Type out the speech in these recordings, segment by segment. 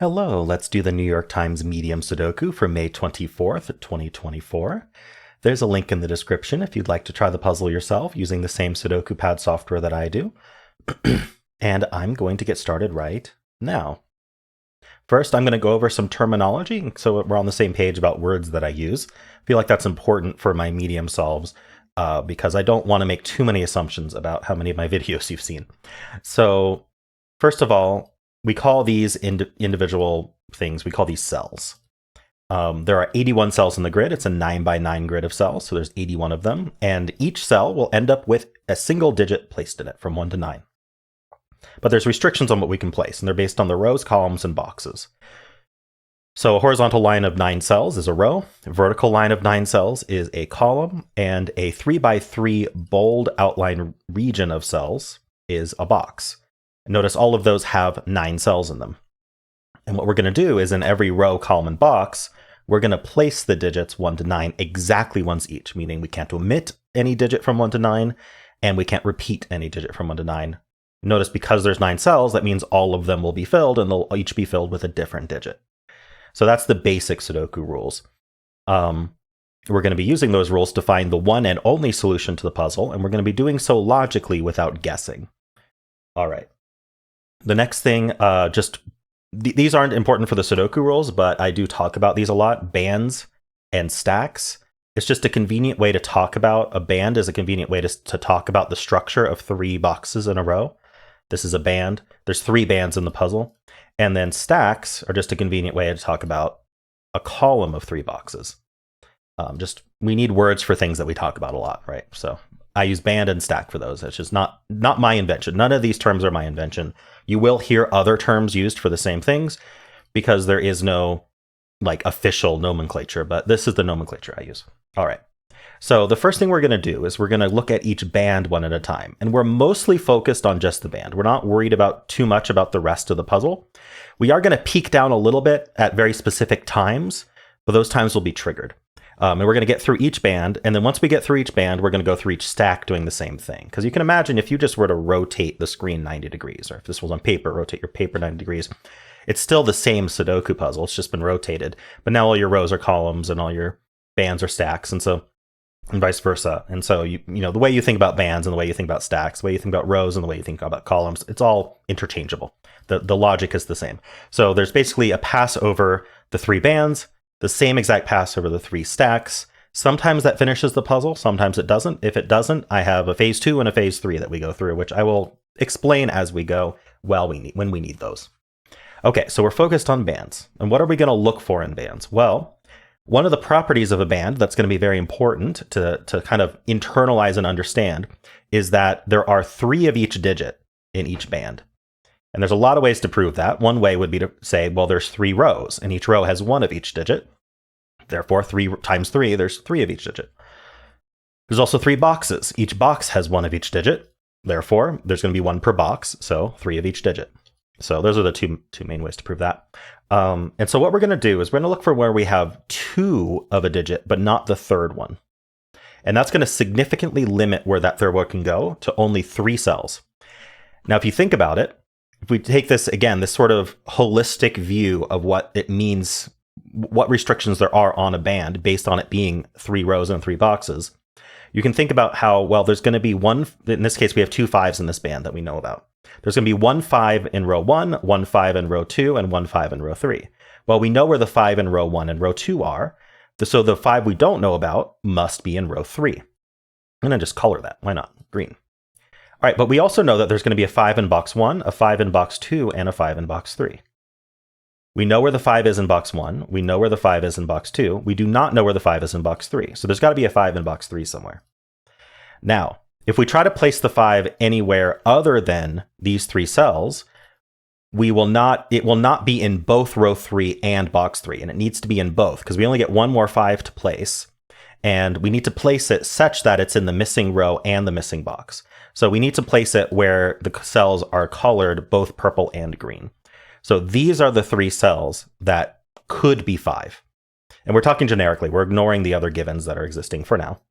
Hello, let's do the New York Times Medium Sudoku for May 24th, 2024. There's a link in the description if you'd like to try the puzzle yourself using the same Sudoku pad software that I do. And I'm going to get started right now. First, I'm going to go over some terminology so we're on the same page about words that I use. I feel like that's important for my medium solves because I don't want to make too many assumptions about how many of my videos you've seen. So, first of all, we call these individual things, we call these cells. There are 81 cells in the grid. It's a 9 by 9 grid of cells, so there's 81 of them. And each cell will end up with a single digit placed in it from 1 to 9. But there's restrictions on what we can place, and they're based on the rows, columns, and boxes. So a horizontal line of 9 cells is a row, a vertical line of 9 cells is a column, and a 3 by 3 bold outline region of cells is a box. Notice all of those have 9 cells in them. And what we're going to do is in every row, column, and box, we're going to place the digits 1 to 9 exactly once each, meaning we can't omit any digit from 1 to 9, and we can't repeat any digit from 1 to 9. Notice because there's 9 cells, that means all of them will be filled, and they'll each be filled with a different digit. So that's the basic Sudoku rules. We're going to be using those rules to find the one and only solution to the puzzle, and we're going to be doing so logically without guessing. All right. The next thing, these aren't important for the Sudoku rules, but I do talk about these a lot. Bands and stacks. It's just a convenient way to talk about. A band is a convenient way to talk about the structure of 3 boxes in a row. This is a band. There's 3 bands in the puzzle. And then stacks are just a convenient way to talk about a column of 3 boxes. We need words for things that we talk about a lot, right? So I use band and stack for those. It's just not my invention. None of these terms are my invention. You will hear other terms used for the same things because there is no official nomenclature, but this is the nomenclature I use. All right. So the first thing we're going to do is we're going to look at each band one at a time. And we're mostly focused on just the band. We're not worried about too much about the rest of the puzzle. We are going to peek down a little bit at very specific times, but those times will be triggered. And we're going to get through each band. And then once we get through each band, we're going to go through each stack doing the same thing. Because you can imagine if you just were to rotate the screen 90 degrees, or if this was on paper, rotate your paper 90 degrees, it's still the same Sudoku puzzle. It's just been rotated. But now all your rows are columns and all your bands are stacks. And vice versa. And so, you know, the way you think about bands and the way you think about stacks, the way you think about rows and the way you think about columns, it's all interchangeable. The logic is the same. So there's basically a pass over the 3 bands, the same exact pass over the 3 stacks. Sometimes that finishes the puzzle, sometimes it doesn't. If it doesn't, I have a phase 2 and a phase 3 that we go through, which I will explain as we go when we need those. Okay, so we're focused on bands. And what are we going to look for in bands? Well, one of the properties of a band that's going to be very important to kind of internalize and understand is that there are 3 of each digit in each band. And there's a lot of ways to prove that. One way would be to say, well, there's 3 rows, and each row has 1 of each digit. Therefore, 3 times 3, there's 3 of each digit. There's also 3 boxes. Each box has 1 of each digit. Therefore, there's going to be 1 per box, so 3 of each digit. So those are the two main ways to prove that. And so what we're going to do is we're going to look for where we have 2 of a digit, but not the 3rd one. And that's going to significantly limit where that 3rd one can go to only 3 cells. Now, if you think about it, if we take this, again, this sort of holistic view of what it means, what restrictions there are on a band based on it being 3 rows and 3 boxes, you can think about how, well, there's going to be one, in this case, we have 2 5s in this band that we know about. There's going to be 1 5 in row 1, 1 5 in row 2, and 1 5 in row 3. Well, we know where the 5 in row 1 and row 2 are, so the 5 we don't know about must be in row 3. And then just color that. Why not? Green. All right, but we also know that there's going to be a 5 in box 1, a 5 in box 2, and a 5 in box 3. We know where the 5 is in box 1. We know where the 5 is in box 2. We do not know where the 5 is in box 3. So there's got to be a 5 in box 3 somewhere. Now, if we try to place the 5 anywhere other than these 3 cells, it will not be in both row 3 and box 3. And it needs to be in both because we only get 1 more 5 to place. And we need to place it such that it's in the missing row and the missing box. So we need to place it where the cells are colored both purple and green. So these are the 3 cells that could be 5. And we're talking generically. We're ignoring the other givens that are existing for now.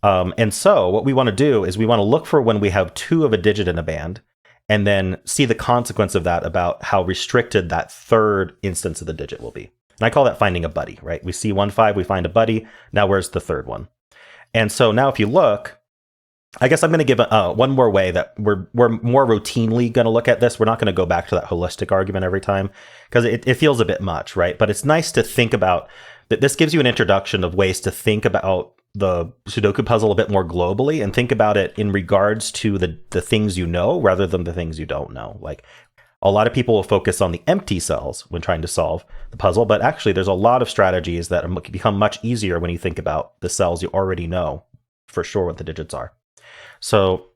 And so what we want to do is we want to look for when we have 2 of a digit in a band and then see the consequence of that about how restricted that third instance of the digit will be. And I call that finding a buddy, right? We see 1, 5, we find a buddy. Now where's the third one? And so now if you look, I guess I'm going to give one more way that we're more routinely going to look at this. We're not going to go back to that holistic argument every time because it feels a bit much, right? But it's nice to think about that. This gives you an introduction of ways to think about the Sudoku puzzle a bit more globally and think about it in regards to the things you know rather than the things you don't know. Like a lot of people will focus on the empty cells when trying to solve the puzzle, but actually there's a lot of strategies that become much easier when you think about the cells you already know for sure what the digits are. So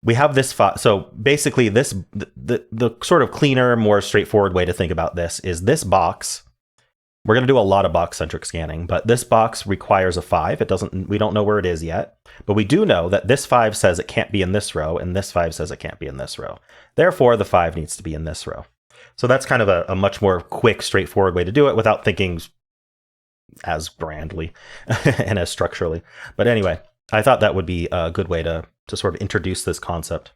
we have this. So basically, the sort of cleaner, more straightforward way to think about this is this box. We're going to do a lot of box-centric scanning, but this box requires a 5. It doesn't. We don't know where it is yet, but we do know that this 5 says it can't be in this row, and this 5 says it can't be in this row. Therefore, the 5 needs to be in this row. So that's kind of a much more quick, straightforward way to do it without thinking as grandly and as structurally. But anyway, I thought that would be a good way to sort of introduce this concept.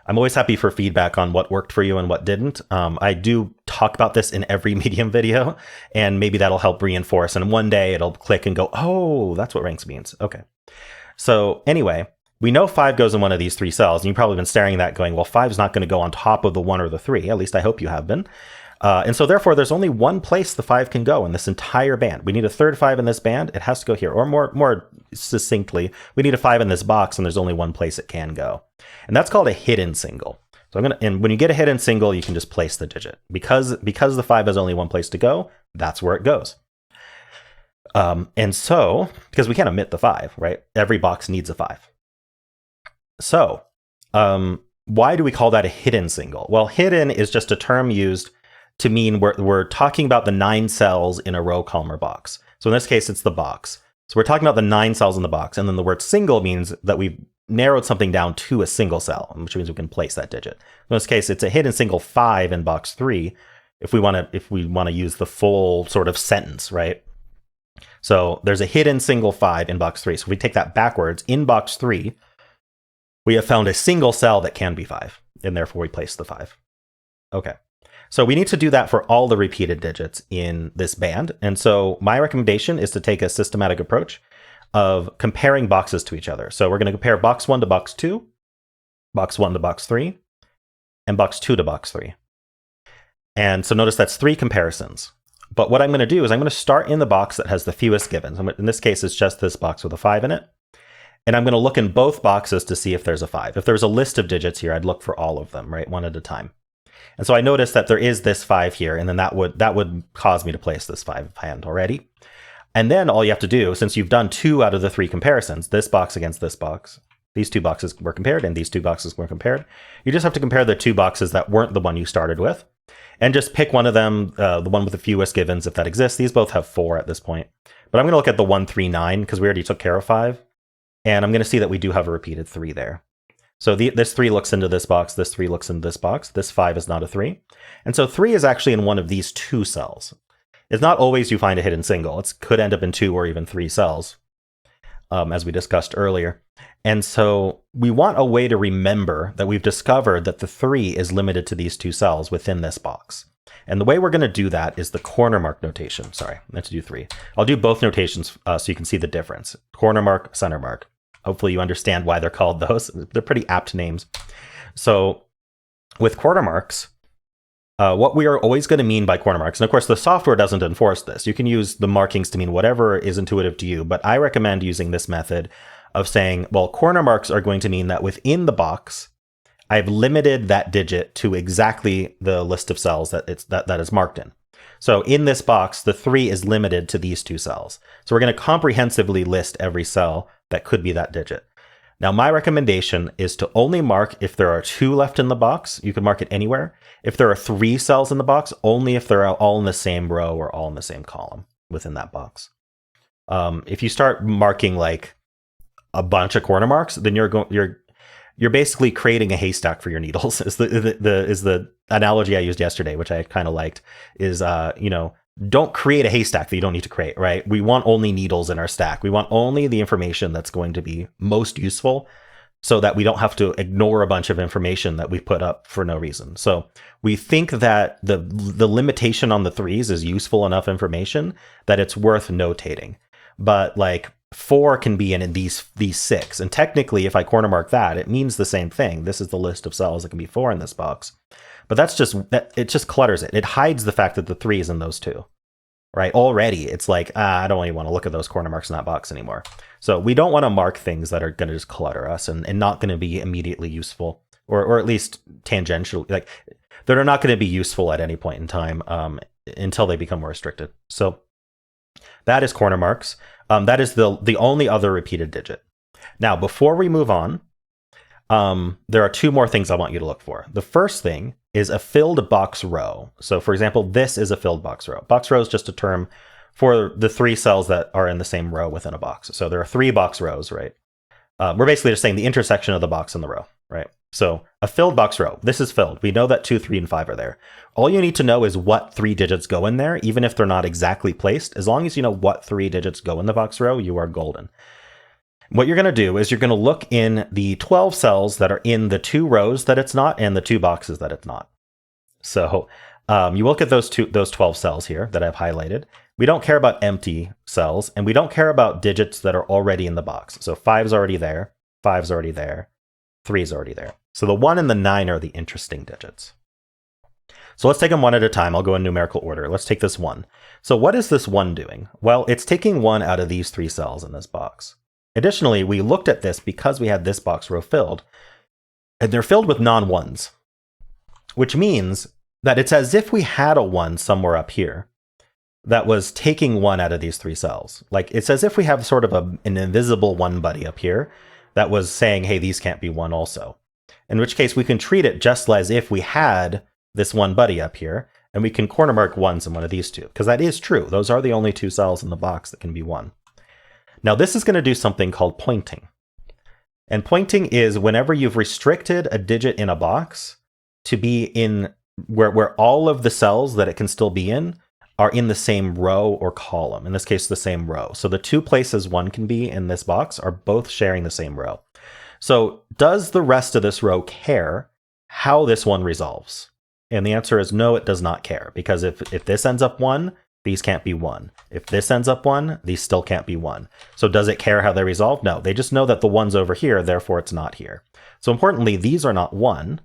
I'm always happy for feedback on what worked for you and what didn't. I do talk about this in every Medium video, and maybe that'll help reinforce. And one day it'll click and go, oh, that's what ranks means. Okay. So anyway, we know 5 goes in one of these 3 cells, and you've probably been staring at that going, well, 5 is not going to go on top of the 1 or the 3. At least I hope you have been. And so therefore, there's only one place the 5 can go in this entire band. We need a third 5 in this band. It has to go here. Or more succinctly, we need a 5 in this box, and there's only one place it can go. And that's called a hidden single. So and when you get a hidden single, you can just place the digit. Because the 5 has only one place to go, that's where it goes. And so, because we can't omit the 5, right? Every box needs a 5. So, why do we call that a hidden single? Well, hidden is just a term used to mean we're talking about the 9 cells in a row, column, or box. So in this case, it's the box. So we're talking about the 9 cells in the box. And then the word single means that we've narrowed something down to a single cell, which means we can place that digit. In this case, it's a hidden single 5 in box 3 if we want to use the full sort of sentence, right? So there's a hidden single 5 in box 3. So if we take that backwards, in box 3, we have found a single cell that can be 5, and therefore we place the 5. Okay. So we need to do that for all the repeated digits in this band. And so my recommendation is to take a systematic approach of comparing boxes to each other. So we're going to compare box 1 to box 2, box 1 to box 3, and box 2 to box 3. And so notice that's 3 comparisons. But what I'm going to do is I'm going to start in the box that has the fewest givens. In this case, it's just this box with a 5 in it. And I'm going to look in both boxes to see if there's a 5. If there's a list of digits here, I'd look for all of them, right? One at a time. And so I noticed that there is this 5 here, and then that would cause me to place this 5 if I hadn't already. And then all you have to do, since you've done 2 out of the 3 comparisons, this box against this box, these 2 boxes were compared, and these 2 boxes were compared. You just have to compare the 2 boxes that weren't the one you started with, and just pick one of them, the one with the fewest givens, if that exists. These both have 4 at this point. But I'm going to look at the 1, 3, 9, because we already took care of 5. And I'm going to see that we do have a repeated 3 there. So this 3 looks into this box, this 3 looks into this box, this 5 is not a 3. And so 3 is actually in one of these 2 cells. It's not always you find a hidden single. It could end up in 2 or even 3 cells, as we discussed earlier. And so we want a way to remember that we've discovered that the 3 is limited to these 2 cells within this box. And the way we're going to do that is the corner mark notation. Sorry, I meant to do 3. I'll do both notations so you can see the difference. Corner mark, center mark. Hopefully you understand why they're called those. They're pretty apt names. So with corner marks, what we are always going to mean by corner marks, and of course the software doesn't enforce this. You can use the markings to mean whatever is intuitive to you, but I recommend using this method of saying, well, corner marks are going to mean that within the box, I've limited that digit to exactly the list of cells that is marked in. So in this box, the 3 is limited to these 2 cells. So we're going to comprehensively list every cell that could be that digit. Now, my recommendation is to only mark if there are 2 left in the box. You can mark it anywhere. If there are 3 cells in the box, only if they're all in the same row or all in the same column within that box. If you start marking like a bunch of corner marks, then you're basically creating a haystack for your needles. Is the analogy I used yesterday, which I kind of liked, is don't create a haystack that you don't need to create, right? We want only needles in our stack. We want only the information that's going to be most useful so that we don't have to ignore a bunch of information that we put up for no reason. So we think that the limitation on the threes is useful enough information that it's worth notating. But like 4 can be in these 6. And technically, if I corner mark that, it means the same thing. This is the list of cells that can be 4 in this box. But it just clutters it. It hides the fact that the 3 is in those 2. Right? Already, it's like, I don't even want to look at those corner marks in that box anymore. So we don't want to mark things that are going to just clutter us and not going to be immediately useful, or at least tangentially, like they're not going to be useful at any point in time until they become more restricted. So that is corner marks. That is the only other repeated digit. Now, before we move on, there are 2 more things I want you to look for. The first thing is a filled box row. So for example, this is a filled box row. Box row is just a term for the 3 cells that are in the same row within a box. So there are 3 box rows, right? We're basically just saying the intersection of the box and the row, right? So a filled box row, this is filled. We know that 2, 3, and 5 are there. All you need to know is what 3 digits go in there, even if they're not exactly placed. As long as you know what 3 digits go in the box row, you are golden. What you're going to do is you're going to look in the 12 cells that are in the 2 rows that it's not and the 2 boxes that it's not. So you look at those 12 cells here that I've highlighted. We don't care about empty cells, and we don't care about digits that are already in the box. So 5's already there, 5's already there, 3's already there. So the 1 and the 9 are the interesting digits. So let's take them one at a time. I'll go in numerical order. Let's take this 1. So what is this 1 doing? Well, it's taking 1 out of these 3 cells in this box. Additionally, we looked at this because we had this box row filled, and they're filled with non-1s, which means that it's as if we had a 1 somewhere up here that was taking 1 out of these 3 cells. Like it's as if we have sort of an invisible 1 buddy up here that was saying, hey, these can't be 1 also. In which case we can treat it just as if we had this 1 buddy up here, and we can corner mark 1s in one of these 2, because that is true. Those are the only 2 cells in the box that can be 1. Now this is going to do something called pointing. And pointing is whenever you've restricted a digit in a box to be in where all of the cells that it can still be in are in the same row or column. In this case, the same row. So the 2 places 1 can be in this box are both sharing the same row. So does the rest of this row care how this 1 resolves? And the answer is no, it does not care, because if this ends up 1, these can't be 1. If this ends up 1, these still can't be 1. So does it care how they resolve? No, they just know that the 1's over here, therefore it's not here. So importantly, these are not 1,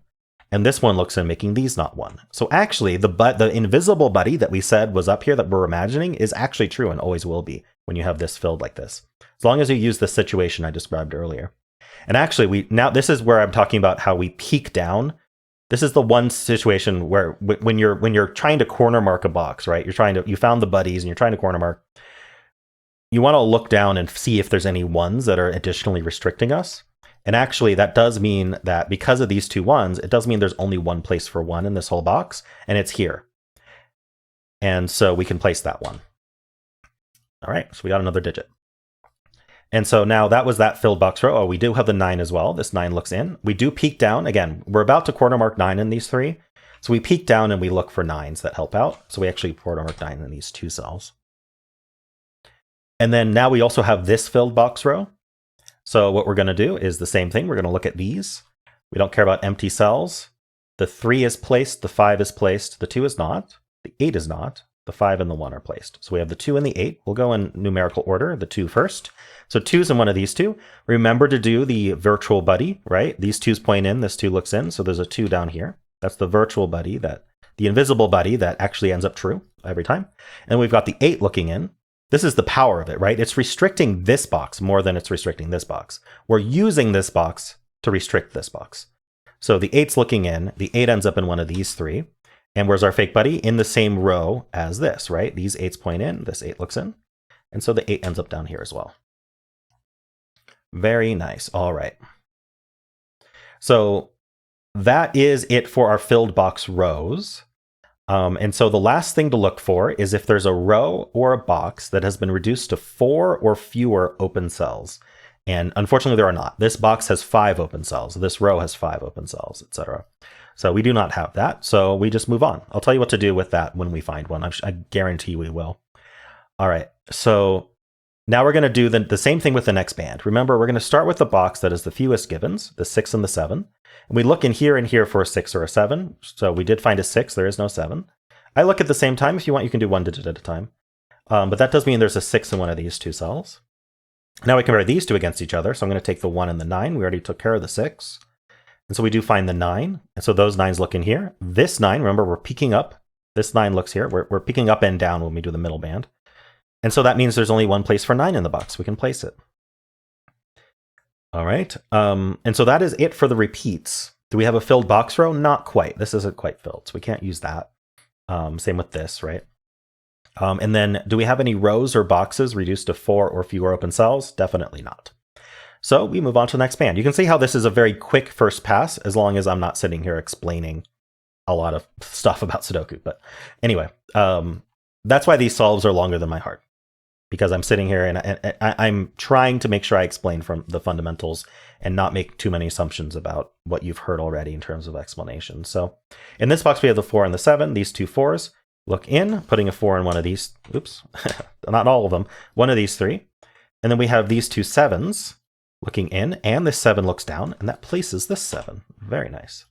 and this one looks in making these not 1. So actually, the invisible buddy that we said was up here that we're imagining is actually true and always will be when you have this filled like this, as long as you use the situation I described earlier. And actually, now this is where I'm talking about how we peek down. This is the one situation where when you're trying to corner mark a box, right? You found the buddies and you're trying to corner mark. You want to look down and see if there's any 1s that are additionally restricting us. And actually, that does mean that because of these 2 1s, it does mean there's only 1 place for 1 in this whole box, and it's here. And so we can place that 1. All right, so we got another digit. And so now that was that filled box row. Oh, we do have the 9 as well. This 9 looks in. We do peek down. Again, we're about to corner mark 9 in these 3. So we peek down and we look for 9s that help out. So we actually corner mark 9 in these 2 cells. And then now we also have this filled box row. So what we're going to do is the same thing. We're going to look at these. We don't care about empty cells. The 3 is placed, the 5 is placed, the 2 is not, the 8 is not, the 5 and the 1 are placed. So we have the 2 and the 8. We'll go in numerical order, the 2 first. So 2's in one of these 2. Remember to do the virtual buddy, right? These 2's point in, this 2 looks in, so there's a 2 down here. That's the virtual buddy, the invisible buddy that actually ends up true every time. And we've got the 8 looking in. This is the power of it, right? It's restricting this box more than it's restricting this box. We're using this box to restrict this box. So the 8's looking in, the 8 ends up in one of these 3. And where's our fake buddy? In the same row as this, right? These 8's point in, this 8 looks in. And so the 8 ends up down here as well. Very nice. All right. So that is it for our filled box rows. And so the last thing to look for is if there's a row or a box that has been reduced to 4 or fewer open cells. And unfortunately, there are not. This box has 5 open cells. This row has 5 open cells, etc. So we do not have that. So we just move on. I'll tell you what to do with that when we find one. I guarantee we will. All right. So Now we're going to do the same thing with the next band. Remember, we're going to start with the box that is the fewest givens, the 6 and the 7. And we look in here for a 6 or a 7. So we did find a 6. There is no 7. I look at the same time. If you want, you can do one digit at a time. But that does mean there's a 6 in one of these two cells. Now we compare these two against each other. So I'm going to take the 1 and the 9. We already took care of the 6. And so we do find the 9. And so those 9s look in here. This 9, remember, we're peeking up. This 9 looks here. We're peeking up and down when we do the middle band. And so that means there's only one place for 9 in the box. We can place it. All right. And so that is it for the repeats. Do we have a filled box row? Not quite. This isn't quite filled, so we can't use that. Same with this, right? And then do we have any rows or boxes reduced to 4 or fewer open cells? Definitely not. So we move on to the next band. You can see how this is a very quick first pass, as long as I'm not sitting here explaining a lot of stuff about Sudoku. But anyway, that's why these solves are longer than my heart. Because I'm sitting here and I'm trying to make sure I explain from the fundamentals and not make too many assumptions about what you've heard already in terms of explanation. So in this box, we have the 4 and the 7, these two 4s. Look in, putting a 4 in one of these, oops, not all of them, one of these 3. And then we have these two 7s looking in, and this 7 looks down, and that places this 7. Very nice.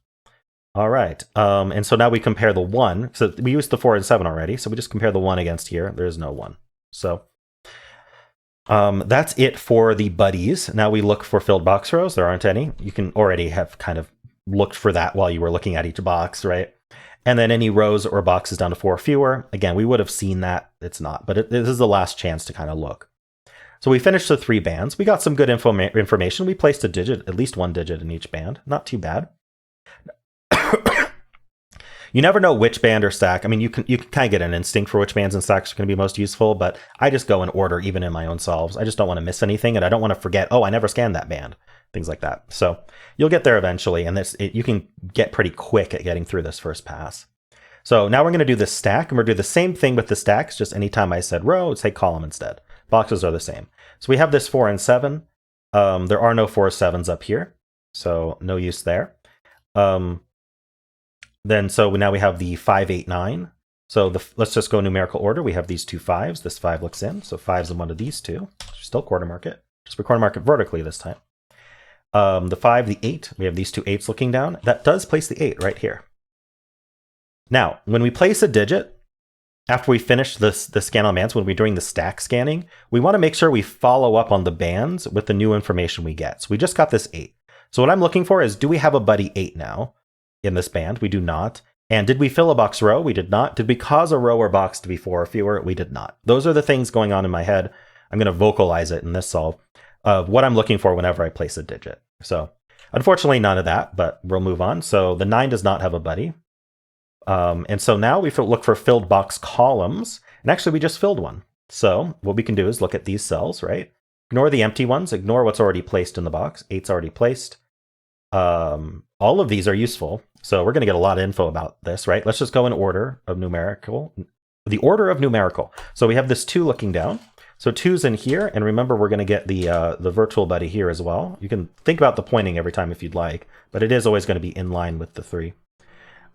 All right, and so now we compare the 1. So we used the 4 and 7 already, so we just compare the 1 against here. There is no 1. So that's it for the buddies. Now we look for filled box rows. There aren't any. You can already have kind of looked for that while you were looking at each box, right? And then any rows or boxes down to 4 or fewer. Again, we would have seen that. It's not, but this is the last chance to kind of look. So we finished the 3 bands. We got some good information. We placed a digit, at least one digit in each band. Not too bad. You never know which band or stack. I mean, you can kind of get an instinct for which bands and stacks are going to be most useful, but I just go in order even in my own solves. I just don't want to miss anything, and I don't want to forget, oh, I never scanned that band, things like that. So you'll get there eventually, and you can get pretty quick at getting through this first pass. So now we're going to do the stack, and we're going to do the same thing with the stacks. Just anytime I said row, say column instead. Boxes are the same. So we have this 4 and 7. There are no 4 7s up here, so no use there. Then so now we have the 5, 8, 9. So let's just go numerical order. We have these two 5s. This 5 looks in. So 5's in one of these two. Still quarter mark it. Just we quarter mark it vertically this time. The 5, the 8. We have these two 8s looking down. That does place the 8 right here. Now, when we place a digit, after we finish the scan on bands, when we're doing the stack scanning, we want to make sure we follow up on the bands with the new information we get. So we just got this 8. So what I'm looking for is, do we have a buddy 8 now? In this band, we do not. And did we fill a box row? We did not. Did we cause a row or box to be 4 or fewer? We did not. Those are the things going on in my head. I'm going to vocalize it in this solve of what I'm looking for whenever I place a digit. So unfortunately, none of that, but we'll move on. So the 9 does not have a buddy. And so now we look for filled box columns. And actually, we just filled one. So what we can do is look at these cells, right? Ignore the empty ones. Ignore what's already placed in the box. 8's already placed. All of these are useful. So we're going to get a lot of info about this, right? Let's just go in order of numerical. The order of numerical. So we have this 2 looking down. So 2's in here. And remember, we're going to get the virtual buddy here as well. You can think about the pointing every time if you'd like, but it is always going to be in line with the 3.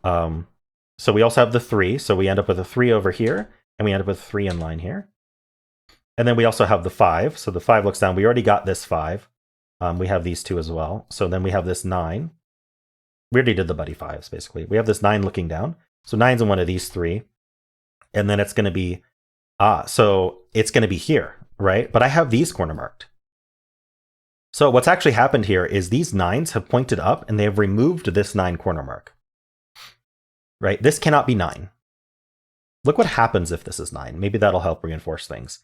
So we also have the 3. So we end up with a 3 over here, and we end up with 3 in line here. And then we also have the 5. So the 5 looks down. We already got this 5. We have these 2 as well. So then we have this 9. We already did the buddy 5s, basically. We have this 9 looking down. So 9's in one of these 3. And then it's going to be, so it's going to be here, right? But I have these corner marked. So what's actually happened here is these 9s have pointed up and they have removed this 9 corner mark, right? This cannot be 9. Look what happens if this is 9. Maybe that'll help reinforce things.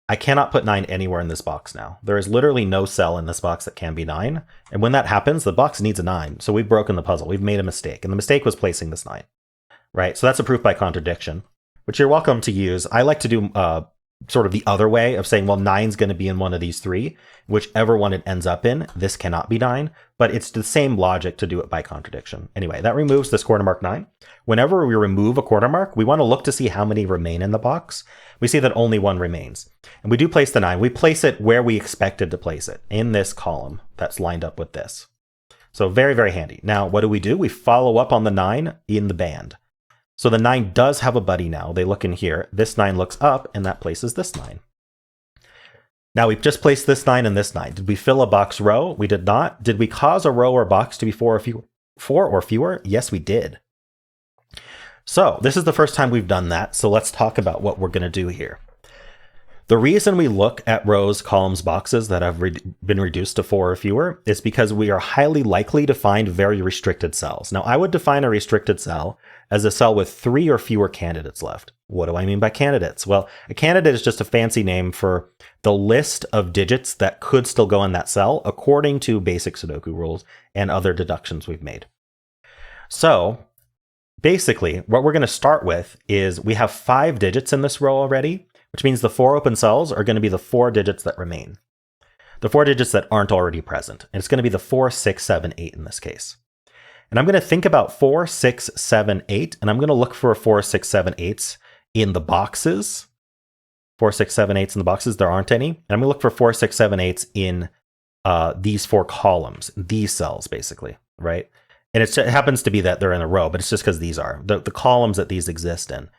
I cannot put 9 anywhere in this box now. There is literally no cell in this box that can be 9. And when that happens, the box needs a 9. So we've broken the puzzle. We've made a mistake. And the mistake was placing this 9, right? So that's a proof by contradiction, which you're welcome to use. I like to do sort of the other way of saying, well, 9's going to be in one of these 3. Whichever one it ends up in, this cannot be 9. But it's the same logic to do it by contradiction. Anyway, that removes this corner mark 9. Whenever we remove a corner mark, we want to look to see how many remain in the box. We see that only 1 remains. And we do place the 9. We place it where we expected to place it, in this column that's lined up with this. So very, very handy. Now, what do? We follow up on the 9 in the band. So the 9 does have a buddy now. They look in here. This 9 looks up, and that places this 9. Now we've just placed this 9 and this 9. Did we fill a box row? We did not. Did we cause a row or box to be 4 or fewer? Yes, we did. So this is the first time we've done that. So let's talk about what we're going to do here. The reason we look at rows, columns, boxes that have been reduced to 4 or fewer is because we are highly likely to find very restricted cells. Now, I would define a restricted cell as a cell with 3 or fewer candidates left. What do I mean by candidates? Well, a candidate is just a fancy name for the list of digits that could still go in that cell according to basic Sudoku rules and other deductions we've made. So basically, what we're going to start with is we have 5 digits in this row already, which means the 4 open cells are going to be the 4 digits that remain. The 4 digits that aren't already present. And it's going to be the 4, 6, 7, 8 in this case. And I'm going to think about 4, 6, 7, 8, and I'm going to look for 4, 6, 7, 8s in the boxes. 4, 6, 7, 8s in the boxes, there aren't any. And I'm going to look for 4, 6, 7, 8s in these 4 columns, these cells basically, right? And it happens to be that they're in a row, but it's just because these are the columns that these exist in.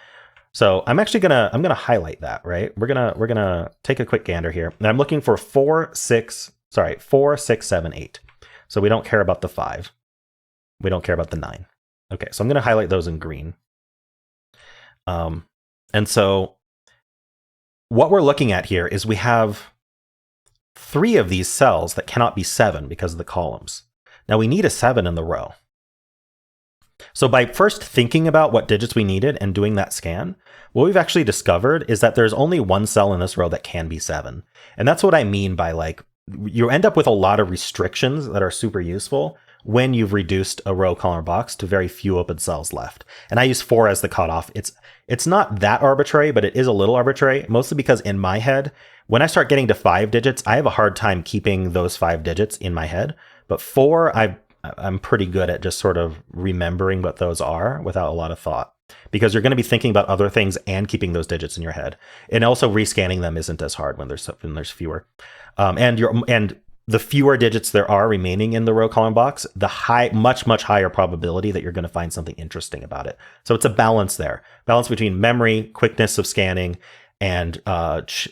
So I'm actually gonna highlight that, right? We're gonna take a quick gander here. And I'm looking for 4, 6, 7, 8. So we don't care about the 5. We don't care about the 9. Okay, so I'm gonna highlight those in green. And so what we're looking at here is we have 3 of these cells that cannot be 7 because of the columns. Now we need a 7 in the row. So by first thinking about what digits we needed and doing that scan, what we've actually discovered is that there's only one cell in this row that can be 7. And that's what I mean by, like, you end up with a lot of restrictions that are super useful when you've reduced a row, column, or box to very few open cells left. And I use 4 as the cutoff. It's not that arbitrary, but it is a little arbitrary, mostly because in my head, when I start getting to 5 digits, I have a hard time keeping those 5 digits in my head. But 4, I'm pretty good at just sort of remembering what those are without a lot of thought, because you're going to be thinking about other things and keeping those digits in your head. And also rescanning them isn't as hard when there's fewer. And the fewer digits there are remaining in the row, column, box, the much higher probability that you're going to find something interesting about it. So it's a balance there, balance between memory, quickness of scanning, and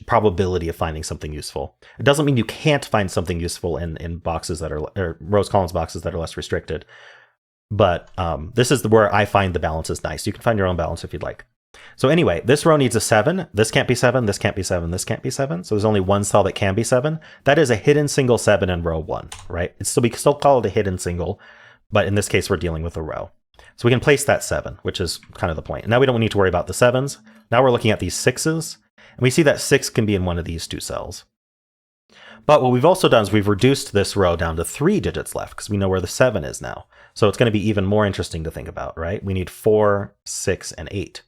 probability of finding something useful. It doesn't mean you can't find something useful in boxes that are, or rows, columns, boxes that are less restricted. But this is where I find the balance is nice. You can find your own balance if you'd like. So anyway, this row needs a 7. This can't be 7. This can't be 7. This can't be 7. So there's only one cell that can be 7. That is a hidden single 7 in row 1, right? We can still call it a hidden single, but in this case, we're dealing with a row. So we can place that 7, which is kind of the point. Now we don't need to worry about the 7s. Now we're looking at these 6s, and we see that 6 can be in one of these 2 cells. But what we've also done is we've reduced this row down to 3 digits left because we know where the 7 is now. So it's going to be even more interesting to think about, right? We need 4, 6, and 8.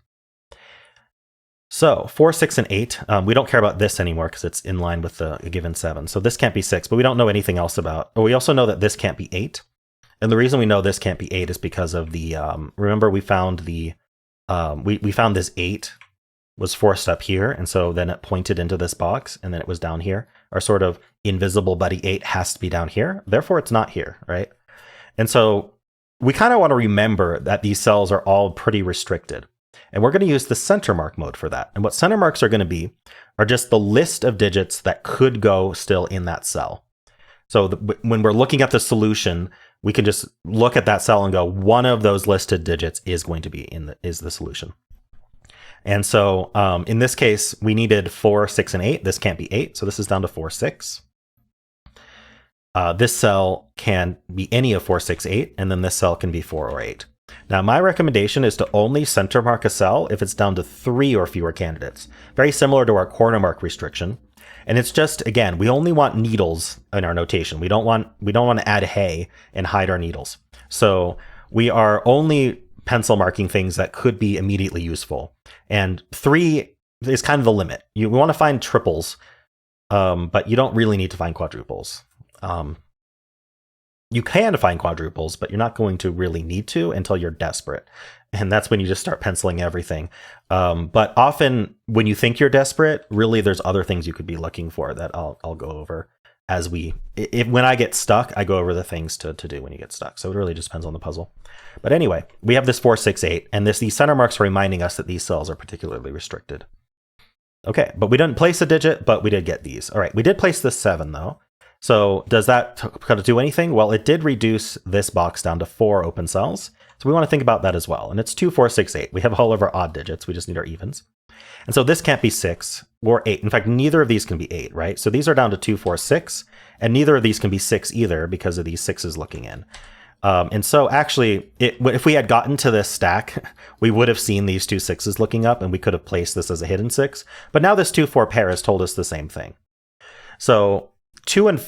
So 4, 6, and 8, we don't care about this anymore because it's in line with the given 7. So this can't be 6, but we don't know anything else about, or we also know that this can't be 8. And the reason we know this can't be 8 is because of the, remember we found the, we found this 8 was forced up here, and so then it pointed into this box, and then it was down here. Our sort of invisible buddy 8 has to be down here, therefore it's not here, right? And so we kind of want to remember that these cells are all pretty restricted. And we're going to use the center mark mode for that. And what center marks are going to be are just the list of digits that could go still in that cell. So when we're looking at the solution, we can just look at that cell and go, one of those listed digits is going to be is the solution. And so in this case, we needed 4, 6, and 8. This can't be 8, so this is down to 4, 6. This cell can be any of 4, 6, 8, and then this cell can be 4 or 8. Now, my recommendation is to only center mark a cell if it's down to 3 or fewer candidates. Very similar to our corner mark restriction. And it's just, again, we only want needles in our notation. We don't want to add hay and hide our needles. So we are only pencil marking things that could be immediately useful. And 3 is kind of the limit. We want to find triples, but you don't really need to find quadruples. You can find quadruples, but you're not going to really need to until you're desperate. And that's when you just start penciling everything. But often when you think you're desperate, really there's other things you could be looking for that I'll go over as when I get stuck, I go over the things to do when you get stuck. So it really just depends on the puzzle. But anyway, we have this 4, 6, 8, and these center marks are reminding us that these cells are particularly restricted. Okay, but we didn't place a digit, but we did get these. All right, we did place this 7 though. So does that kind of do anything? Well, it did reduce this box down to 4 open cells. So we want to think about that as well. And it's 2, 4, 6, 8. We have all of our odd digits. We just need our evens. And so this can't be 6 or 8. In fact, neither of these can be 8, right? So these are down to 2, 4, 6. And neither of these can be 6 either because of these 6s looking in. And so actually, if we had gotten to this stack, we would have seen these 2 6s looking up and we could have placed this as a hidden 6. But now this 2, 4 pair has told us the same thing. So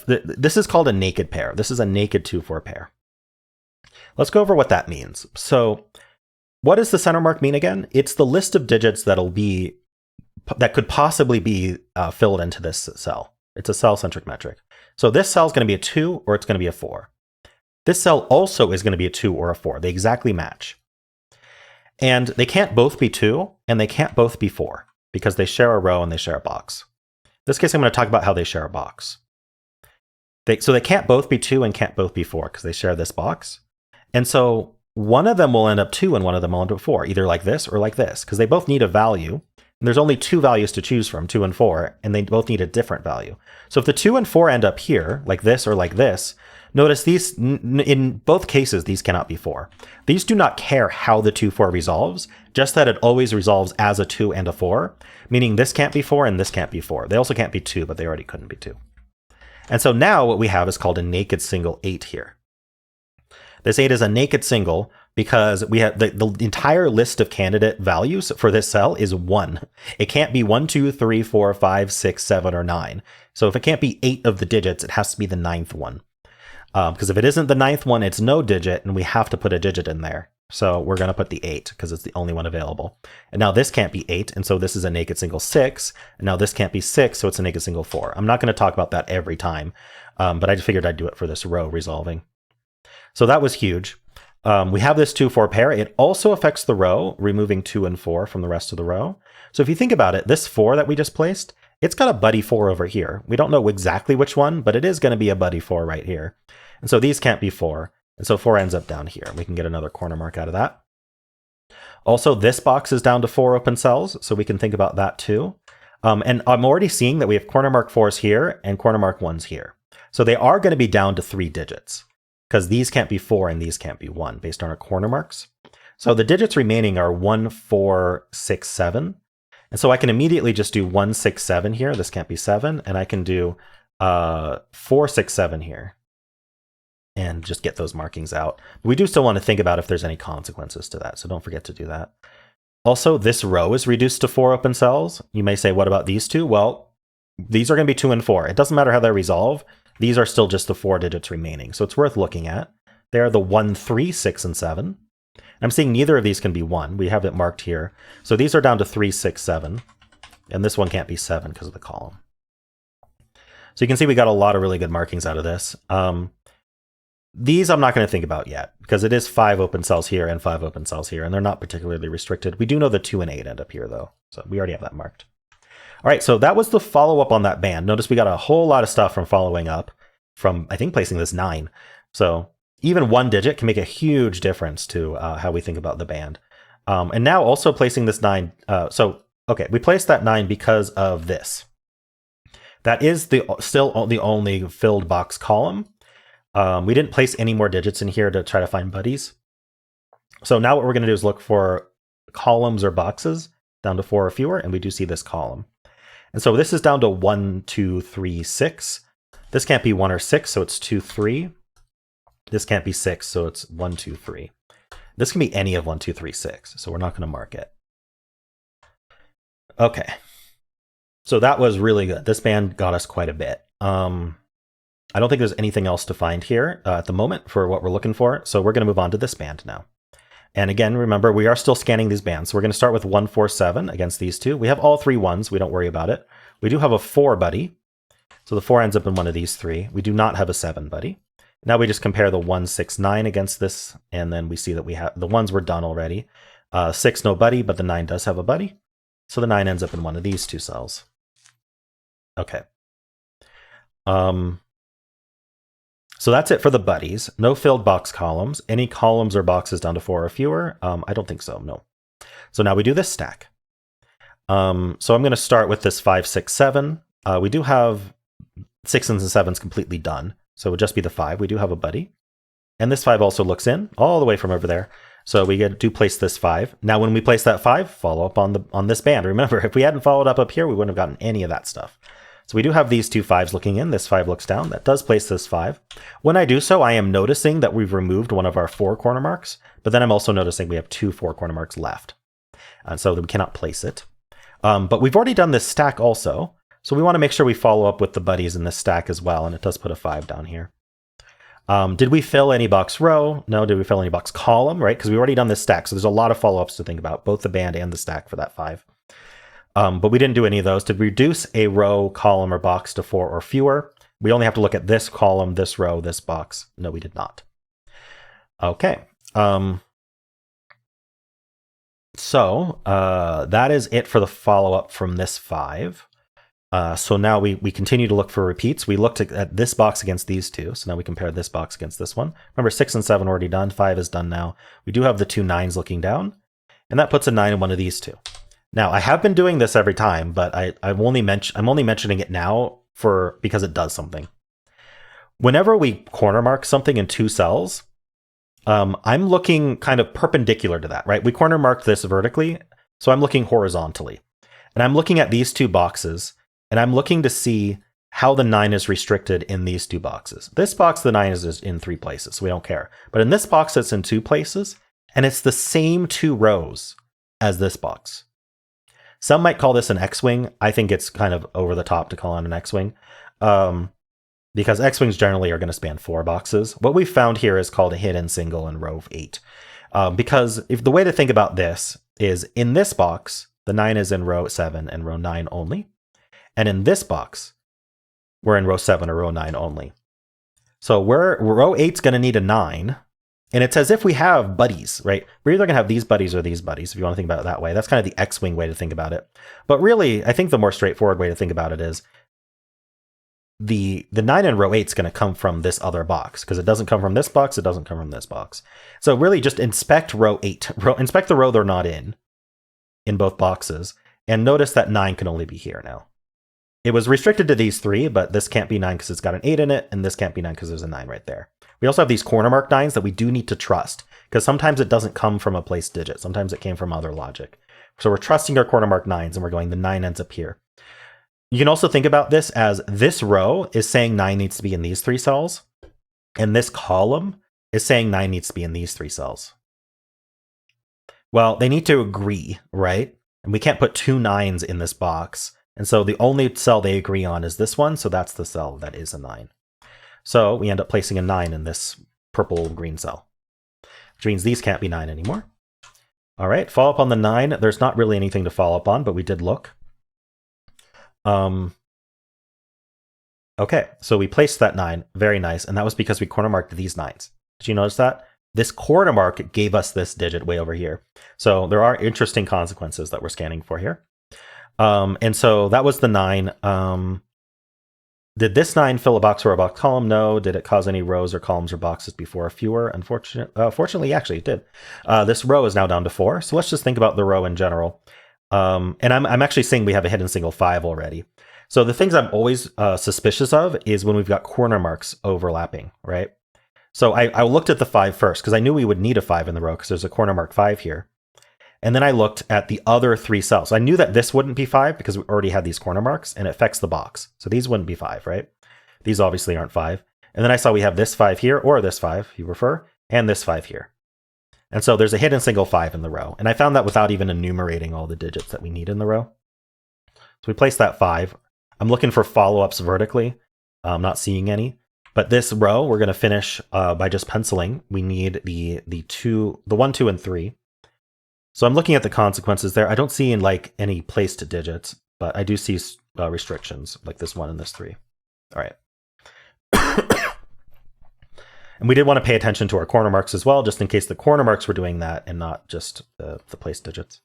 this is called a naked pair. This is a naked 2, 4 pair. Let's go over what that means. So what does the center mark mean again? It's the list of digits that could possibly be filled into this cell. It's a cell-centric metric. So this cell is going to be a 2 or it's going to be a 4. This cell also is going to be a 2 or a 4. They exactly match. And they can't both be 2 and they can't both be 4 because they share a row and they share a box. In this case, I'm going to talk about how they share a box. So they can't both be 2 and can't both be 4 because they share this box. And so one of them will end up 2 and one of them will end up 4, either like this or like this, because they both need a value. And there's only 2 values to choose from, 2 and 4, and they both need a different value. So if the 2 and 4 end up here, like this or like this, notice these, in both cases, these cannot be 4. These do not care how the 2, 4 resolves, just that it always resolves as a 2 and a 4, meaning this can't be 4 and this can't be 4. They also can't be 2, but they already couldn't be 2. And so now what we have is called a naked single 8 here. This 8 is a naked single because we have the entire list of candidate values for this cell is 1. It can't be 1, 2, 3, 4, 5, 6, 7, or 9. So if it can't be 8 of the digits, it has to be the 9th one. Because if it isn't the 9th one, it's no digit, and we have to put a digit in there. So we're going to put the 8 because it's the only one available. And now this can't be 8, and so this is a naked single 6. And now this can't be 6, so it's a naked single 4. I'm not going to talk about that every time, but I just figured I'd do it for this row resolving. So that was huge. We have this 2, 4 pair. It also affects the row, removing 2 and 4 from the rest of the row. So if you think about it, this 4 that we just placed, it's got a buddy 4 over here. We don't know exactly which one, but it is going to be a buddy 4 right here. And so these can't be 4. And so 4 ends up down here. We can get another corner mark out of that. Also, this box is down to 4 open cells, so we can think about that too. And I'm already seeing that we have corner mark 4s here and corner mark 1s here. So they are going to be down to 3 digits, because these can't be 4 and these can't be 1 based on our corner marks. So the digits remaining are 1, 4, 6, 7. And so I can immediately just do 1, 6, 7 here. This can't be 7. And I can do 4, 6, 7 here and just get those markings out. But we do still want to think about if there's any consequences to that. So don't forget to do that. Also, this row is reduced to 4 open cells. You may say, what about these two? Well, these are going to be 2 and 4. It doesn't matter how they resolve. These are still just the 4 digits remaining. So it's worth looking at. They are the 1, 3, 6, and 7. I'm seeing neither of these can be 1. We have it marked here. So these are down to 3, 6, 7. And this one can't be 7 because of the column. So you can see we got a lot of really good markings out of this. These I'm not going to think about yet because it is 5 open cells here and 5 open cells here, and they're not particularly restricted. We do know the 2 and 8 end up here though. So we already have that marked. All right, so that was the follow-up on that band. Notice we got a whole lot of stuff from following up from, I think, placing this 9. So even 1 digit can make a huge difference to how we think about the band. And now also placing this 9. Okay, we placed that 9 because of this. That is still the only filled box column. We didn't place any more digits in here to try to find buddies. So now what we're going to do is look for columns or boxes down to 4 or fewer, and we do see this column. And so this is down to 1, 2, 3, 6. This can't be 1 or 6, so it's 2, 3. This can't be 6, so it's 1, 2, 3. This can be any of 1, 2, 3, 6, so we're not going to mark it. Okay. So that was really good. This band got us quite a bit. I don't think there's anything else to find here at the moment for what we're looking for, so we're going to move on to this band now. And again, remember, we are still scanning these bands. So we're going to start with 1, 4, 7 against these two. We have all 3 1s. We don't worry about it. We do have a 4 buddy. So the 4 ends up in one of these 3. We do not have a 7 buddy. Now we just compare the 1, 6, 9 against this. And then we see that we have the 1s were done already. 6, no buddy, but the 9 does have a buddy. So the 9 ends up in one of these 2 cells. Okay. So that's it for the buddies. No filled box columns. Any columns or boxes down to 4 or fewer? I don't think so, no. So now we do this stack. So I'm going to start with this 5, 6, 7. We do have 6s and 7s completely done. So it would just be the 5. We do have a buddy. And this 5 also looks in all the way from over there. So we do place this 5. Now when we place that 5, follow up on this band. Remember, if we hadn't followed up here, we wouldn't have gotten any of that stuff. So we do have these two 5s looking in. This 5 looks down. That does place this 5. When I do so, I am noticing that we've removed one of our 4 corner marks, but then I'm also noticing we have 2 4 corner marks left. And so we cannot place it. But we've already done this stack also. So we want to make sure we follow up with the buddies in this stack as well. And it does put a 5 down here. Did we fill any box row? No. Did we fill any box column? Right? Because we've already done this stack. So there's a lot of follow-ups to think about, both the band and the stack for that 5. But we didn't do any of those. Did we reduce a row, column, or box to 4 or fewer? We only have to look at this column, this row, this box. No, we did not. Okay. So that is it for the follow-up from this 5. So now we continue to look for repeats. We looked at this box against these two. So now we compare this box against this one. Remember, 6 and 7 already done. 5 is done now. We do have the 2 9s looking down. And that puts a 9 in one of these two. Now, I have been doing this every time, but I'm only mentioning it now because it does something. Whenever we corner mark something in 2 cells, I'm looking kind of perpendicular to that, right? We corner marked this vertically, so I'm looking horizontally. And I'm looking at these 2 boxes, and I'm looking to see how the 9 is restricted in these 2 boxes. This box, the 9 is in 3 places, so we don't care. But in this box, it's in 2 places, and it's the same 2 rows as this box. Some might call this an X-wing. I think it's kind of over the top to call it an X-wing, because X-wings generally are going to span 4 boxes. What we found here is called a hidden single in row 8, because if the way to think about this is in this box, the 9 is in row 7 and row 9 only, and in this box, we're in row 7 or row 9 only. So row 8's going to need a 9. And it's as if we have buddies, right? We're either going to have these buddies or these buddies, if you want to think about it that way. That's kind of the X-wing way to think about it. But really, I think the more straightforward way to think about it is the 9 in row 8 is going to come from this other box, because it doesn't come from this box, it doesn't come from this box. So really just inspect row 8. Inspect the row they're not in both boxes, and notice that 9 can only be here now. It was restricted to these 3, but this can't be 9 because it's got an 8 in it, and this can't be 9 because there's a 9 right there. We also have these corner mark 9s that we do need to trust, because sometimes it doesn't come from a placed digit. Sometimes it came from other logic. So we're trusting our corner mark 9s, and we're going, the 9 ends up here. You can also think about this as this row is saying 9 needs to be in these 3 cells, and this column is saying 9 needs to be in these 3 cells. Well, they need to agree, right? And we can't put 2 9s in this box. And so the only cell they agree on is this one, so that's the cell that is a 9. So we end up placing a 9 in this purple green cell, which means these can't be 9 anymore. All right, follow up on the 9. There's not really anything to follow up on, but we did look. Okay, so we placed that 9. Very nice. And that was because we corner marked these 9s. Did you notice that? This corner mark gave us this digit way over here. So there are interesting consequences that we're scanning for here. And so that was the 9. Did this 9 fill a box or a box column? No. Did it cause any rows or columns or boxes before or fewer? Fortunately, actually, it did. This row is now down to 4. So let's just think about the row in general. And I'm actually seeing we have a hidden single 5 already. So the things I'm always suspicious of is when we've got corner marks overlapping, right? So I looked at the 5 first because I knew we would need a 5 in the row because there's a corner mark 5 here. And then I looked at the other 3 cells. I knew that this wouldn't be 5 because we already had these corner marks and it affects the box. So these wouldn't be 5, right? These obviously aren't 5. And then I saw we have this 5 here, or this 5, if you prefer, and this 5 here. And so there's a hidden single 5 in the row. And I found that without even enumerating all the digits that we need in the row. So we placed that 5. I'm looking for follow-ups vertically. I'm not seeing any. But this row, we're going to finish by just penciling. We need the 1, 2, and 3. So I'm looking at the consequences there. I don't see like any placed digits, but I do see restrictions like this 1 and this 3. All right. And we did want to pay attention to our corner marks as well, just in case the corner marks were doing that and not just the placed digits.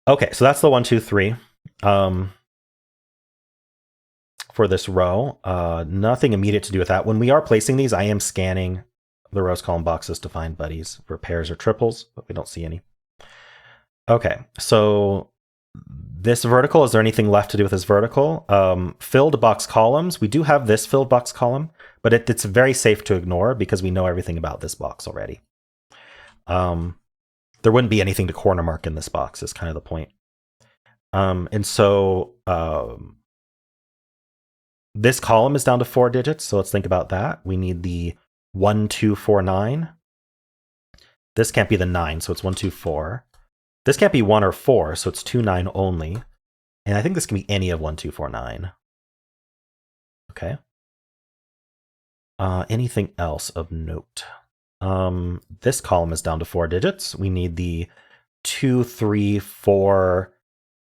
Okay, so that's the 1, 2, 3. For this row, nothing immediate to do with that. When we are placing these, I am scanning the rows, column, boxes to find buddies for pairs or triples, but we don't see any. Okay, so this vertical, is there anything left to do with this vertical? Filled box columns. We do have this filled box column, but it's very safe to ignore because we know everything about this box already. There wouldn't be anything to corner mark in this box is kind of the point. And so this column is down to 4 digits. So let's think about that. We need the 1, 2, 4, 9. This can't be the 9, so it's 1, 2, 4. This can't be 1 or 4, so it's 2, 9 only. And I think this can be any of 1, 2, 4, 9. Okay. Anything else of note? This column is down to 4 digits. We need the 2, 3, 4,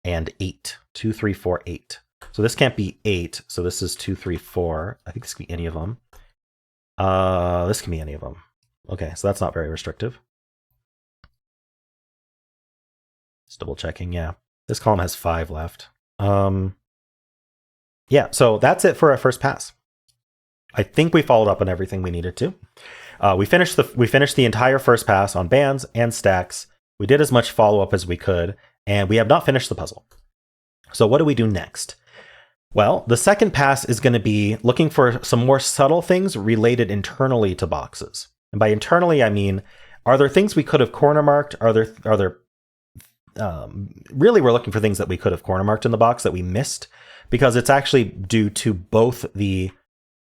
and 8. 2, 3, 4, 8. So this can't be 8. So this is 2, 3, 4. I think this can be any of them. This can be any of them. Okay, so that's not very restrictive. Just double checking. Yeah, this column has 5 left. Yeah, so that's it for our first pass. I think we followed up on everything we needed to. We finished the entire first pass on bands and stacks. We did as much follow-up as we could, and we have not finished the puzzle. So what do we do next? Well, the second pass is going to be looking for some more subtle things related internally to boxes. And by internally, I mean, are there things we could have corner marked? Really, we're looking for things that we could have corner marked in the box that we missed, because it's actually due to both the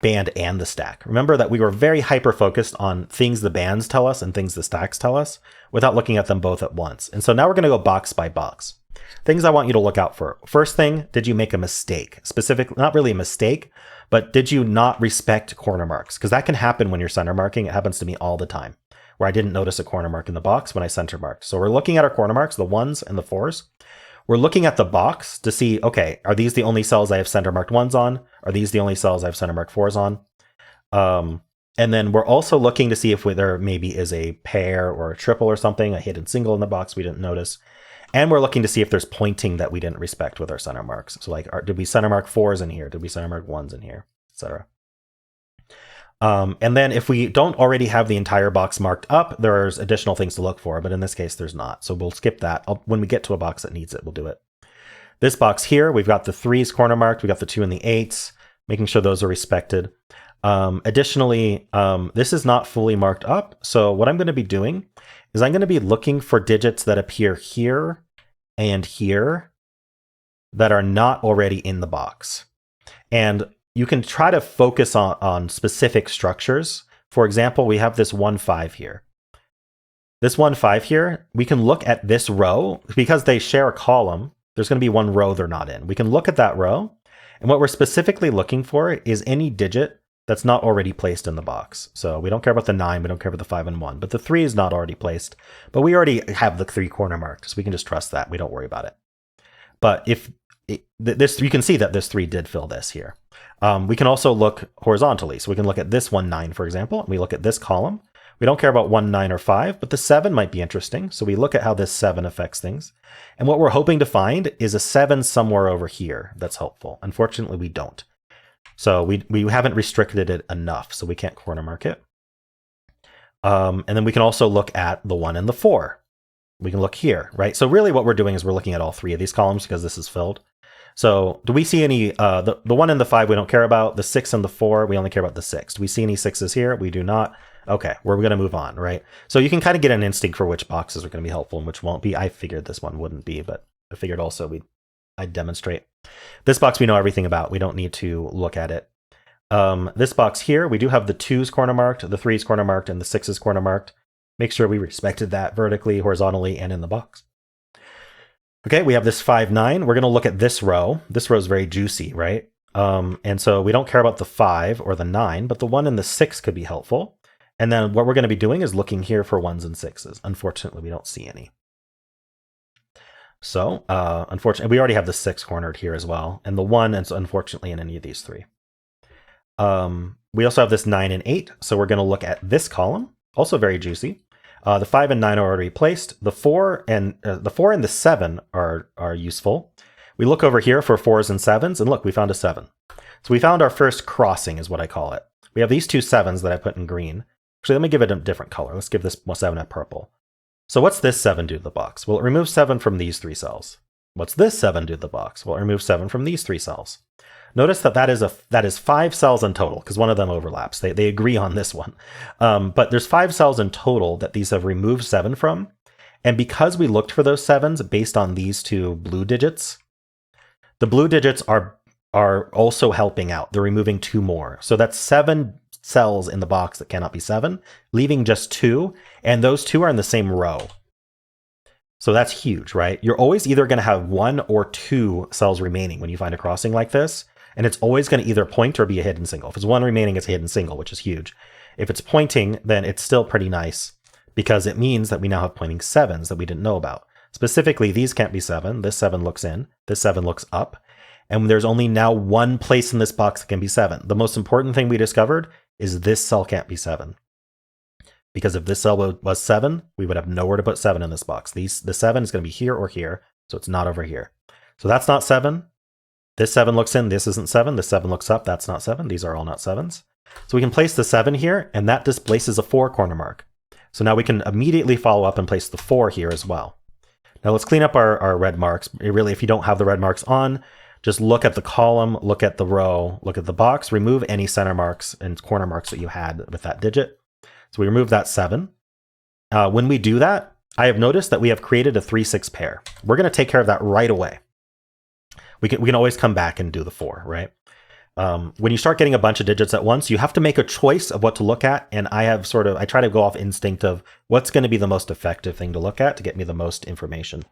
band and the stack. Remember that we were very hyper-focused on things the bands tell us and things the stacks tell us without looking at them both at once. And so now we're going to go box by box. Things I want you to look out for. First thing, did you make a mistake? Not really a mistake, but did you not respect corner marks? Because that can happen when you're center marking. It happens to me all the time, where I didn't notice a corner mark in the box when I center marked. So we're looking at our corner marks, the 1s and the 4s. We're looking at the box to see, okay, are these the only cells I have center marked 1s on? Are these the only cells I have center marked 4s on? And then we're also looking to see if there maybe is a pair or a triple or something, a hidden single in the box we didn't notice. And we're looking to see if there's pointing that we didn't respect with our center marks. So like, did we center mark 4s in here? Did we center mark 1s in here, etc.? And then if we don't already have the entire box marked up, there's additional things to look for, but in this case, there's not. So we'll skip that. When we get to a box that needs it, we'll do it. This box here, we've got the 3s corner marked. We got the 2 and the 8s, making sure those are respected. Additionally, this is not fully marked up. So what I'm going to be doing is I'm going to be looking for digits that appear here and here that are not already in the box. And you can try to focus on specific structures. For example, we have this 1, 5 here. This 1, 5 here, we can look at this row because they share a column. There's going to be one row they're not in. We can look at that row. And what we're specifically looking for is any digit that's not already placed in the box. So we don't care about the 9, we don't care about the 5 and 1, but the 3 is not already placed. But we already have the 3 corner marked, so we can just trust that. We don't worry about it. But if this, you can see that this 3 did fill this here. We can also look horizontally. So we can look at this 1, 9, for example, and we look at this column. We don't care about 1, 9, or 5, but the 7 might be interesting. So we look at how this 7 affects things. And what we're hoping to find is a 7 somewhere over here that's helpful. Unfortunately, we don't. So we haven't restricted it enough, so we can't corner mark it. And then we can also look at the 1 and the 4. We can look here, right? So really what we're doing is we're looking at all 3 of these columns because this is filled. So do we see any, the 1 and the 5 we don't care about, the 6 and the 4, we only care about the 6. Do we see any 6s here? We do not. Okay, we're going to move on, right? So you can kind of get an instinct for which boxes are going to be helpful and which won't be. I figured this one wouldn't be, but I figured also I'd demonstrate. This box we know everything about. We don't need to look at it. This box here, we do have the 2s corner marked, the 3s corner marked, and the 6s corner marked. Make sure we respected that vertically, horizontally, and in the box. Okay, we have this 5, 9. We're going to look at this row. This row is very juicy, right? And so we don't care about the 5 or the 9, but the 1 and the 6 could be helpful. And then what we're going to be doing is looking here for 1s and 6s. Unfortunately, we don't see any. So, unfortunately, we already have the 6 cornered here as well, and the 1, and so unfortunately in any of these 3. We also have this 9 and 8, so we're going to look at this column, also very juicy. The 5 and 9 are already placed. The 4 and the 7 are useful. We look over here for 4s and 7s, and look, we found a 7. So we found our first crossing, is what I call it. We have these 2 7s that I put in green. Actually, let me give it a different color. Let's give this 7 a purple. So what's this 7 do to the box? Well, it removes 7 from these 3 cells. What's this 7 do to the box? Well, remove 7 from these 3 cells. Notice that that is 5 cells in total, because one of them overlaps. They agree on this one. But there's 5 cells in total that these have removed 7 from. And because we looked for those 7s based on these 2 blue digits, the blue digits are also helping out. They're removing 2 more. So that's 7 cells in the box that cannot be 7, leaving just 2. And those 2 are in the same row. So that's huge, right? You're always either going to have 1 or 2 cells remaining when you find a crossing like this. And it's always going to either point or be a hidden single. If it's 1 remaining, it's a hidden single, which is huge. If it's pointing, then it's still pretty nice because it means that we now have pointing 7s that we didn't know about. Specifically, these can't be 7. This 7 looks in. This 7 looks up. And there's only now 1 place in this box that can be 7. The most important thing we discovered is this cell can't be 7. Because if this cell was 7, we would have nowhere to put 7 in this box. The 7 is going to be here or here, so it's not over here. So that's not 7. This 7 looks in, this isn't 7. This 7 looks up, that's not 7. These are all not 7s. So we can place the 7 here, and that displaces a 4 corner mark. So now we can immediately follow up and place the 4 here as well. Now let's clean up our red marks. Really, if you don't have the red marks on, just look at the column, look at the row, look at the box, remove any center marks and corner marks that you had with that digit. So we remove that 7. When we do that, I have noticed that we have created a 3-6 pair. We're going to take care of that right away. We can always come back and do the 4, right? When you start getting a bunch of digits at once, you have to make a choice of what to look at. And I try to go off instinct of what's going to be the most effective thing to look at to get me the most information.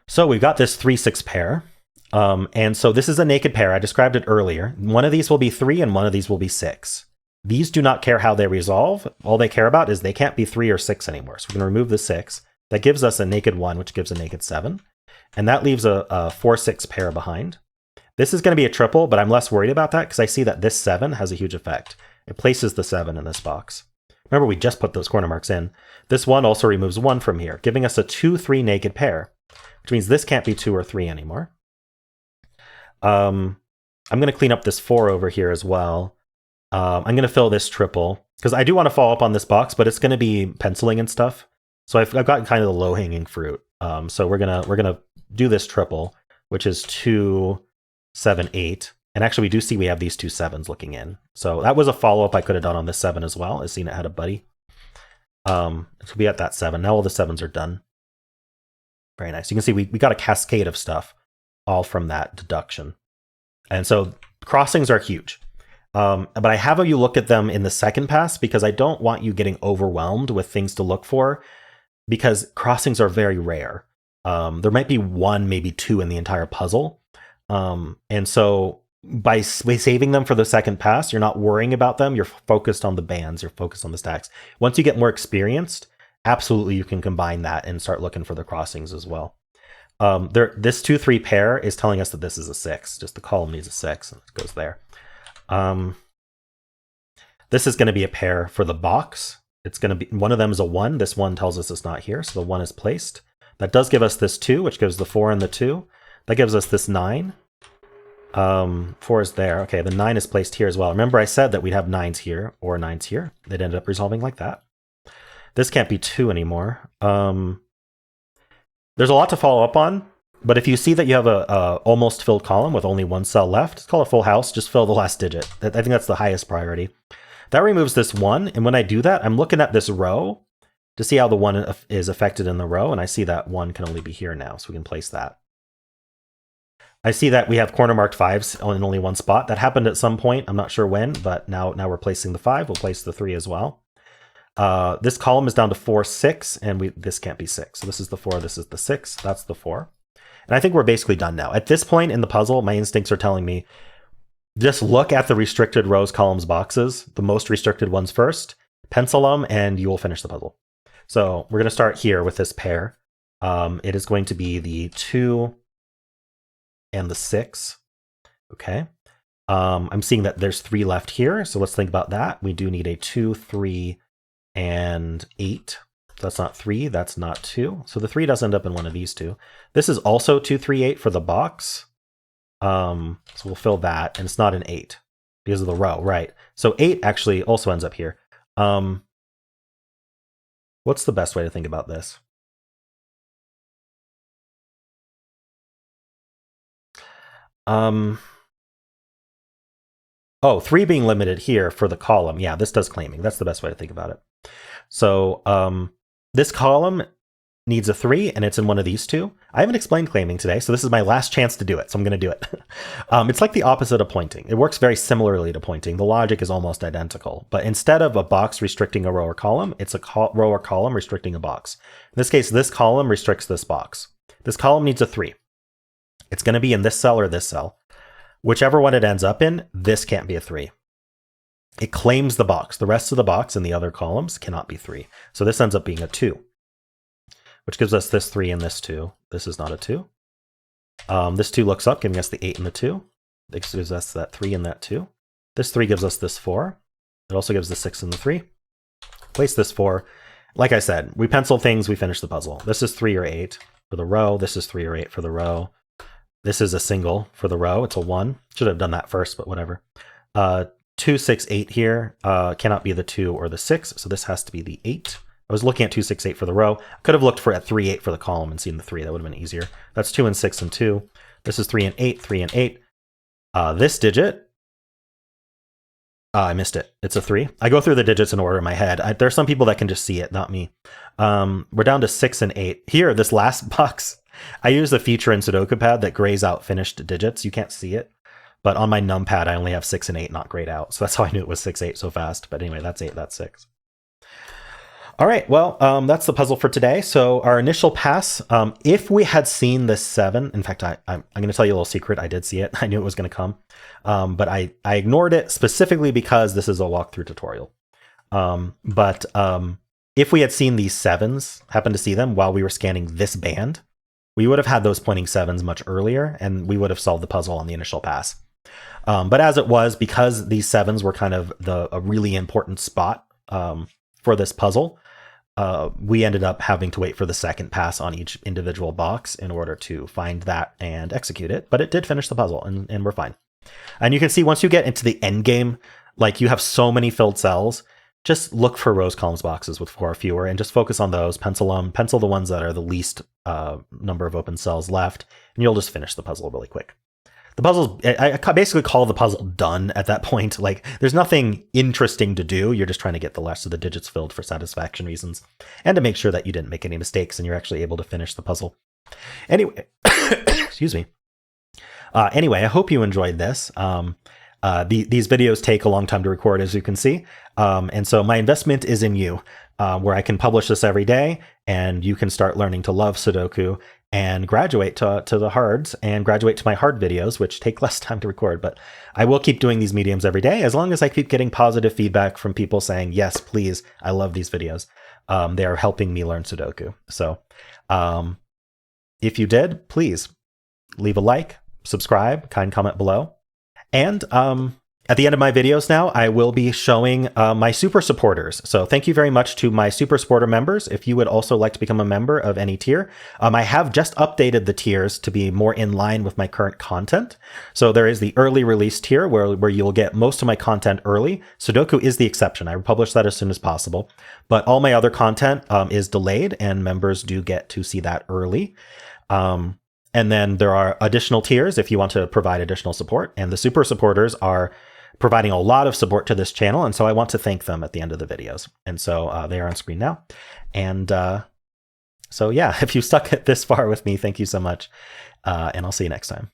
So we've got this 3-6 pair. And so this is a naked pair. I described it earlier. One of these will be 3 and one of these will be 6. These do not care how they resolve. All they care about is they can't be 3 or 6 anymore. So we're going to remove the 6. That gives us a naked 1, which gives a naked 7. And that leaves a 4-6 pair behind. This is going to be a triple, but I'm less worried about that because I see that this 7 has a huge effect. It places the 7 in this box. Remember, we just put those corner marks in. This 1 also removes 1 from here, giving us a 2-3 naked pair, which means this can't be 2 or 3 anymore. I'm going to clean up this 4 over here as well. I'm going to fill this triple because I do want to follow up on this box, but it's going to be penciling and stuff. So I've got kind of the low-hanging fruit. So we're gonna do this triple, which is 2, 7, 8. And actually, we do see we have these 2 7s looking in. So that was a follow-up I could have done on this 7 as well. I've seen it had a buddy. So we at that 7. Now all the 7s are done. Very nice. You can see we got a cascade of stuff all from that deduction. And so crossings are huge. But I have you look at them in the second pass because I don't want you getting overwhelmed with things to look for because crossings are very rare. There might be 1, maybe 2 in the entire puzzle. And so by saving them for the second pass, you're not worrying about them. You're focused on the bands. You're focused on the stacks. Once you get more experienced, absolutely you can combine that and start looking for the crossings as well. This 2-3 pair is telling us that this is a 6. Just the column needs a 6 and it goes there. This is going to be a pair for the box. It's going to be one of them is a 1. This 1 tells us it's not here, so the 1 is placed. That does give us this 2, which gives the 4 and the 2. That gives us this 9. 4 is there. Okay, the 9 is placed here as well. Remember I said that we'd have 9s here or 9s here. It ended up resolving like that. This can't be 2 anymore. There's a lot to follow up on, but if you see that you have a almost filled column with only 1 cell left, it's called a full house. Just fill the last digit. I think that's the highest priority. That removes this 1, and when I do that, I'm looking at this row to see how the 1 is affected in the row, and I see that 1 can only be here now, so we can place that. I see that we have corner marked 5s in only 1 spot. That happened at some point. I'm not sure when, but now we're placing the 5. We'll place the 3 as well. This column is down to 4, 6, and this can't be 6. So this is the 4, this is the 6, that's the 4. And I think we're basically done now. At this point in the puzzle, my instincts are telling me, just look at the restricted rows, columns, boxes, the most restricted ones first, pencil them, and you will finish the puzzle. So we're going to start here with this pair. It is going to be the 2 and the 6. Okay. I'm seeing that there's 3 left here, so let's think about that. We do need a 2, 3, and 8. That's not 3, that's not 2. So the 3 does end up in one of these 2. This is also 2, 3, 8 for the box. So we'll fill that, and it's not an 8 because of the row, right? So 8 actually also ends up here. What's the best way to think about this? Oh, 3 being limited here for the column. Yeah, this does claiming. That's the best way to think about it. So this column needs a 3, and it's in one of these two. I haven't explained claiming today, so this is my last chance to do it, so I'm going to do it. It's like the opposite of pointing. It works very similarly to pointing. The logic is almost identical, but instead of a box restricting a row or column, it's a row or column restricting a box. In this case, this column restricts this box. This column needs a 3. It's going to be in this cell or this cell. Whichever one it ends up in, this can't be a 3. It claims the box. The rest of the box in the other columns cannot be 3. So this ends up being a 2, which gives us this 3 and this 2. This is not a 2. This 2 looks up, giving us the 8 and the 2. This gives us that 3 and that 2. This 3 gives us this 4. It also gives the 6 and the 3. Place this 4. Like I said, we pencil things, we finish the puzzle. This is 3 or 8 for the row. This is 3 or 8 for the row. This is a single for the row. It's a 1. Should have done that first, but whatever. 2, 6, 8 here cannot be the 2 or the 6, so this has to be the 8. I was looking at 2, 6, 8 for the row. Could have looked at 3, 8 for the column and seen the 3. That would have been easier. That's 2 and 6 and 2. This is 3 and 8, 3 and 8. This digit, I missed it. It's a 3. I go through the digits in order in my head. There are some people that can just see it, not me. We're down to 6 and 8. Here, this last box, I use the feature in Sudoku Pad that grays out finished digits. You can't see it. But on my numpad, I only have 6 and 8 not grayed out. So that's how I knew it was 6, 8 so fast. But anyway, that's 8, that's 6. All right, well, that's the puzzle for today. So our initial pass, if we had seen this 7, in fact, I'm going to tell you a little secret. I did see it. I knew it was going to come. But I ignored it specifically because this is a walkthrough tutorial. If we had seen these 7s, happened to see them while we were scanning this band, we would have had those pointing 7s much earlier, and we would have solved the puzzle on the initial pass. But as it was, because these 7s were kind of a really important spot for this puzzle, we ended up having to wait for the second pass on each individual box in order to find that and execute it. But it did finish the puzzle, and we're fine. And you can see once you get into the end game, like you have so many filled cells, just look for rows, columns, boxes with 4 or fewer, and just focus on those. Pencil them. Pencil the ones that are the least number of open cells left, and you'll just finish the puzzle really quick. The puzzle, I basically call the puzzle done at that point. Like, there's nothing interesting to do. You're just trying to get the rest of the digits filled for satisfaction reasons, and to make sure that you didn't make any mistakes and you're actually able to finish the puzzle. Anyway, excuse me. Anyway, I hope you enjoyed this. These videos take a long time to record, as you can see. And so my investment is in you, where I can publish this every day, and you can start learning to love Sudoku and graduate to the hards and graduate to my hard videos, which take less time to record. But I will keep doing these mediums every day as long as I keep getting positive feedback from people saying, yes, please, I love these videos. They are helping me learn Sudoku. So if you did, please leave a like, subscribe, kind comment below. And at the end of my videos now, I will be showing my super supporters. So thank you very much to my super supporter members. If you would also like to become a member of any tier, I have just updated the tiers to be more in line with my current content. So there is the early release tier where you'll get most of my content early. Sudoku is the exception. I will publish that as soon as possible. But all my other content is delayed, and members do get to see that early. And then there are additional tiers if you want to provide additional support. And the super supporters are providing a lot of support to this channel. And so I want to thank them at the end of the videos. And so they are on screen now. And so yeah, if you stuck this far with me, thank you so much. And I'll see you next time.